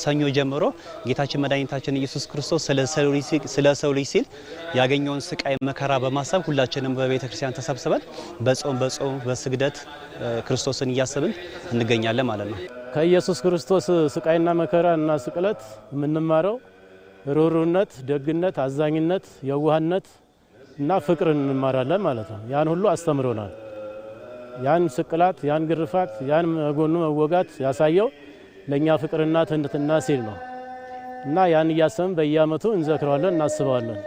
ከሰኞ ጀምሮ ጌታችን መድኃኒታችን ኢየሱስ ክርስቶስ ስለ ሰው ልጅ ሲል ያገኘውን ስቃይ መከራ በማሰብ ሁላችንም በቤተ ክርስቲያን ተሰብስበን በጾም በስግደት ክርስቶስን እያሰብን እንገኛለን ማለት ነው። ከኢየሱስ ክርስቶስ ስቃይና መከራ እና ስቅለት የምንማረው ሩህሩህነት፣ ደግነት፣ አዛኝነት፣ የዋህነት እና ፍቅርን እንማራለን ማለት ነው። ያን ሁሉ አስተምሮናል። ያን ስቅላት፣ ያን ግርፋት፣ ያን ጎኑ መወጋት ያሳየው ለኛ ፍቅርና ትህትና ሲል ነው እና ያን እያሰብን በየዓመቱ እንዘክረዋለን፣ እናስበዋለን።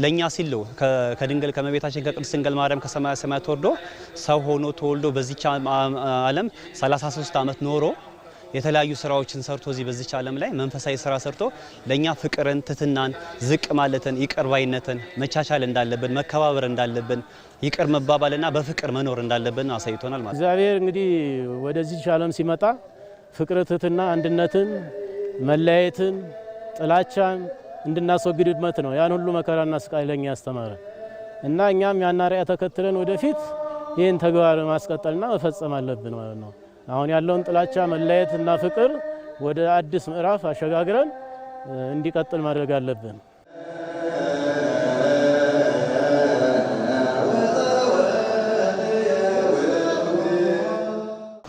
ለኛ ሲል ከድንግል ከመቤታችን ከቅድስት ድንግል ማርያም ከሰማያ ሰማያት ወርዶ ሰው ሆኖ ተወልዶ በዚች ዓለም 33 ዓመት ኖሮ የተለያዩ ስራዎችን ሰርቶ እዚህ በዚች ዓለም ላይ መንፈሳዊ ስራ ሰርቶ ለኛ ፍቅርን፣ ትህትናን፣ ዝቅ ማለትን፣ ይቅር ባይነትን፣ መቻቻል እንዳለብን፣ መከባበር እንዳለብን፣ ይቅር መባባልና በፍቅር መኖር እንዳለብን አሳይቶናል ማለት። እግዚአብሔር እንግዲህ ወደዚች ዓለም ሲመጣ ፍቅር፣ ትህትና፣ አንድነትን፣ መለያየትን፣ ጥላቻን እንድናስወግድበት ነው ያን ሁሉ መከራና ስቃይ ለኛ ያስተማረ እና እኛም ያን አርአያ ተከትለን ወደፊት ይህን ተግባር ማስቀጠልና መፈጸም አለብን ማለት ነው። አሁን ያለውን ጥላቻ፣ መለያየትና ፍቅር ወደ አዲስ ምዕራፍ አሸጋግረን እንዲቀጥል ማድረግ አለብን።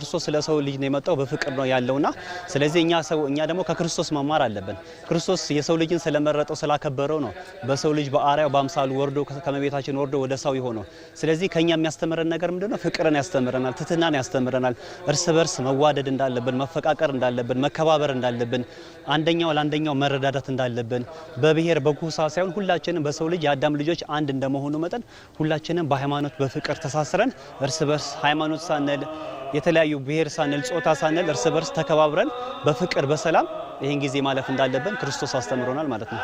ክርስቶስ ስለ ሰው ልጅ ነው የመጣው በፍቅር ነው ያለውና ስለዚህ እኛ ደግሞ ከክርስቶስ መማር አለብን። ክርስቶስ የሰው ልጅን ስለመረጠው ስላከበረው ነው በሰው ልጅ በአርአያው በአምሳሉ ወርዶ ከመቤታችን ወርዶ ወደ ሰው የሆነው። ስለዚህ ከኛ የሚያስተምረን ነገር ምንድነው? ፍቅርን ያስተምረናል፣ ትህትናን ያስተምረናል፣ እርስ በርስ መዋደድ እንዳለብን፣ መፈቃቀር እንዳለብን፣ መከባበር እንዳለብን፣ አንደኛው ለአንደኛው መረዳዳት እንዳለብን፣ በብሔር በጎሳ ሳይሆን ሁላችንም በሰው ልጅ የአዳም ልጆች አንድ እንደመሆኑ መጠን ሁላችንም በሃይማኖት በፍቅር ተሳስረን እርስ በርስ ሃይማኖት ሳንል የተለያዩ ብሔር ሳንል ጾታ ሳንል እርስ በርስ ተከባብረን በፍቅር በሰላም ይሄን ጊዜ ማለፍ እንዳለብን ክርስቶስ አስተምሮናል ማለት ነው።